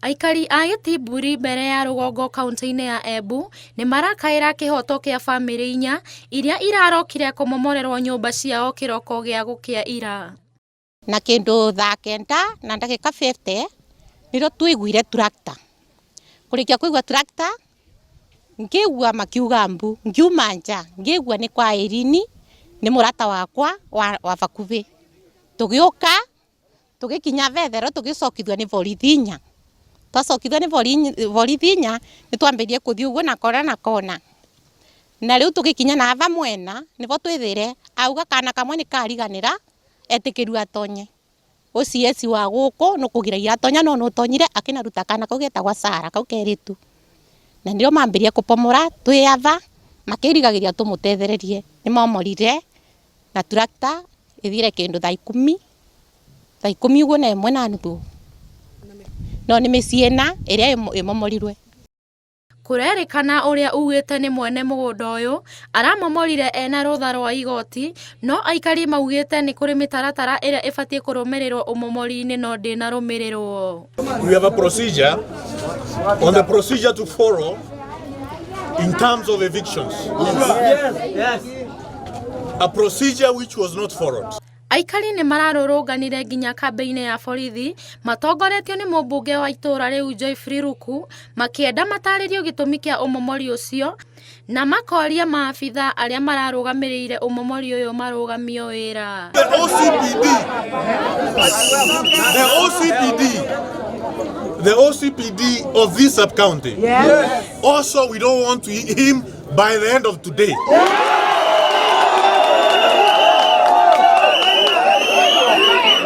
Aikari a Gĩtĩmbũri mbere ya rũgongo kaunti-inĩ ya Embu nĩ marakaĩra kĩhoto kĩa bamĩrĩ inya iria irarokire kũmomorerwo nyũmba ciao kĩroko gĩa gũkĩa ira. Na kĩndũ thaa kenda na ndagĩka 50 nĩrĩo twaiguire tractor. Kũrĩkia kũigua tractor ngĩigua makiuga mbu, ngiuma nja ngĩigua nĩ kwa Irini, nĩ mũrata wakwa wa bakuhĩ. Tũgĩũka tũgĩkinya Vetero tũgĩcokithio nĩ borithi inya. Twacokithio nĩ borithi inya nĩ twambĩrĩirie gũthiĩ ũguo na kona. Na rĩu tũgĩkinya na ava mwena nĩbo twĩthire auga kana kamwe nĩ kariganĩra etĩkĩru atonye. OCS wa gũkũ nĩ kũgiragia atonya no ũtonyire akĩnaruta kana kau getagwa Sara kau kerĩtu. Na nĩrĩo mambĩrĩirie kũpomora twĩ ava makĩrigagĩria tũmũtethererie. Nĩ momorire na tractor ĩthire kĩndũ thaa 10 ũguo na 1:30. No nĩ mĩciĩ ĩna ĩrĩa ĩmomorirwe. Kũrerĩkana ũrĩa ugĩte nĩ mwene mũgũnda ũyũ aramomorire ena rũtha rwa igoti, no aikari maugĩte nĩ kũrĩ mĩtaratara ĩrĩa ĩbatiĩ kũrũmĩrĩrwo ũmomori-inĩ no ndĩnarũmĩrĩrwo. We have a procedure on the procedure to follow in terms of evictions. Yes. A procedure which was not followed. Aikari nĩ mararũrũnganire nginya kambĩ-inĩ ya borithi matongoretio nĩ mũmbunge wa itũũra rĩu Joyfrey Ruku makĩenda matarĩrio gĩtũmi kĩa ũmomori ũcio na makoria maabitha arĩa mararũgamĩrĩire ũmomori ũyũ marũgamio wĩra. The OCPD of this sub-county. Yes. Also, we don't want him by the end of today.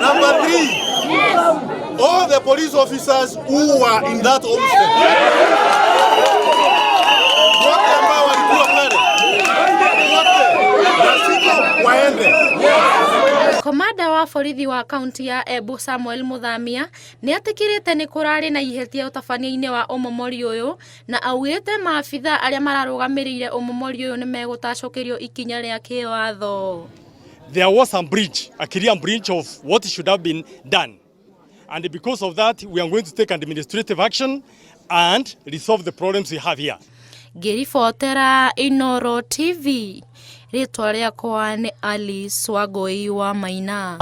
Number 3, all the police officers who were in that homestead. Komanda wa borithi wa kaunti ya Embu Samuel Muthamia nĩ atĩkĩrĩte nĩ kũrarĩ na ihĩtia ũtabania-inĩ wa ũmomori ũyũ na augĩte maabitha arĩa mararũgamĩrĩire ũmomori ũyũ nĩ megũtacũkĩrio ikinya rĩa kĩwatho. There was a clear breach of what should have been done. And because of that, we are going to take administrative action and resolve the problems we have here. Ngĩribotera Inooro TV, rĩtwa rĩakwa nĩ Alice Wangũi wa Maina.